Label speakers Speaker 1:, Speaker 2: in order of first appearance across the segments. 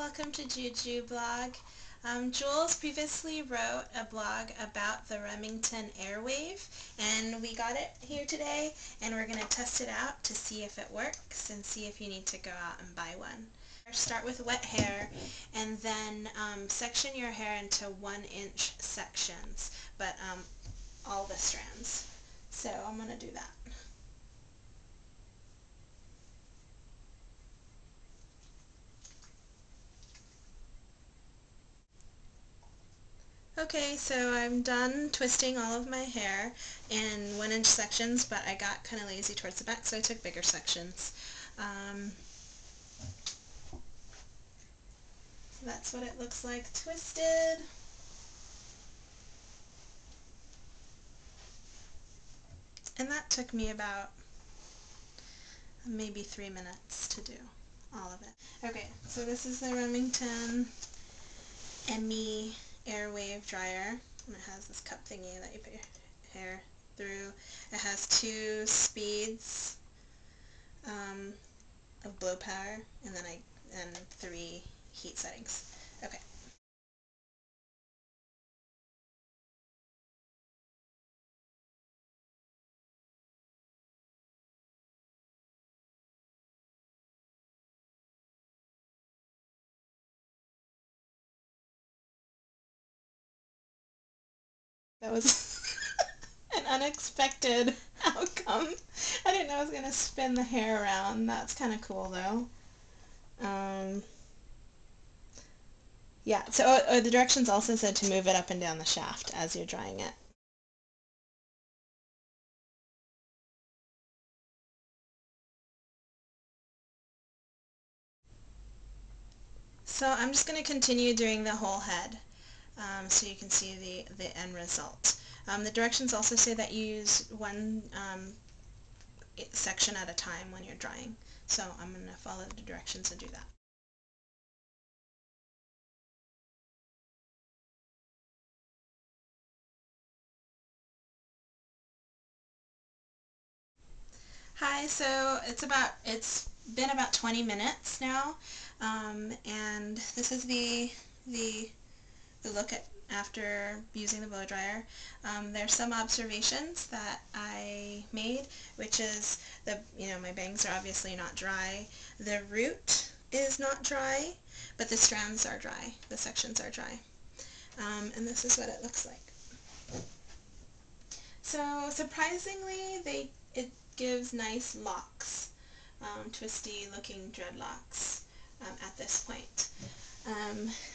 Speaker 1: welcome to Juju blog. Jules previously wrote a blog about the Remington Airwave, and we got it here today, and we're going to test it out to see if it works and see if you need to go out and buy one. Start with wet hair, and then section your hair into 1-inch sections, but all the strands. So I'm going to do that. Okay, so I'm done twisting all of my hair in 1-inch sections, but I got kind of lazy towards the back, so I took bigger sections. So that's what it looks like twisted. And that took me about maybe 3 minutes to do all of it. Okay, so this is the Remington Airwave dryer, and it has this cup thingy that you put your hair through. It has 2 speeds of blow power, and then 3 heat settings. Okay. That was an unexpected outcome. I didn't know I was going to spin the hair around. That's kind of cool though. Yeah, so the directions also said to move it up and down the shaft as you're drying it. So I'm just going to continue doing the whole head so you can see the end result. The directions also say that you use one section at a time when you're drying. So I'm going to follow the directions and do that. Hi, so it's been about 20 minutes now, and this is the look at after using the blow dryer. There's some observations that I made, which is my bangs are obviously not dry. The root is not dry, but the strands are dry. The sections are dry, and this is what it looks like. So surprisingly, it gives nice locks, twisty looking dreadlocks at this point.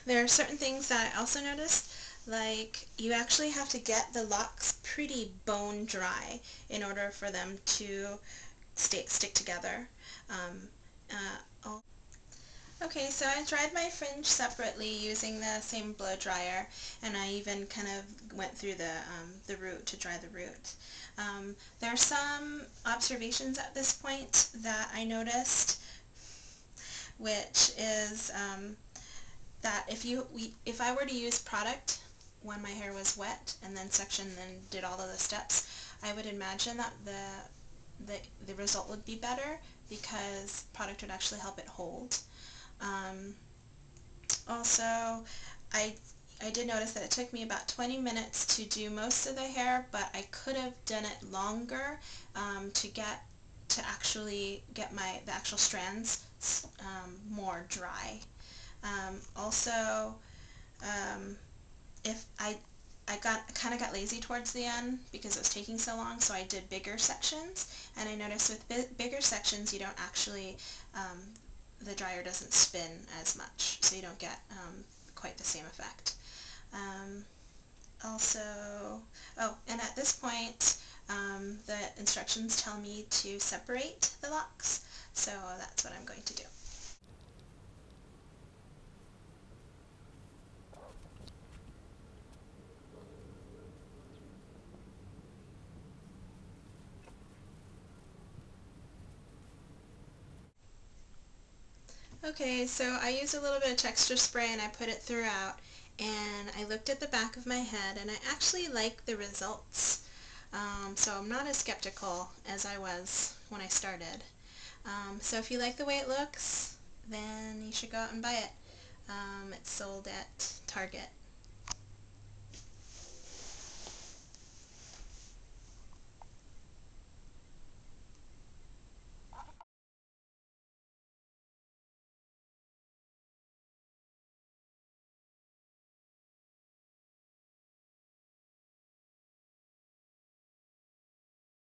Speaker 1: There are certain things that I also noticed, like you actually have to get the locks pretty bone dry in order for them to stick together. Okay, so I dried my fringe separately using the same blow dryer, and I even kind of went through the root to dry the root. There are some observations at this point that I noticed, which is that if I were to use product when my hair was wet and then section and did all of the steps, I would imagine that the result would be better because product would actually help it hold. Also, I did notice that it took me about 20 minutes to do most of the hair, but I could have done it longer to actually get the actual strands more dry. Also, if I kind of got lazy towards the end because it was taking so long, so I did bigger sections, and I noticed with bigger sections you don't actually the dryer doesn't spin as much, so you don't get quite the same effect. And at this point, the instructions tell me to separate the locks, so that's what I'm going to do. Okay, so I used a little bit of texture spray and I put it throughout, and I looked at the back of my head and I actually like the results. So I'm not as skeptical as I was when I started. So if you like the way it looks, then you should go out and buy it. It's sold at Target.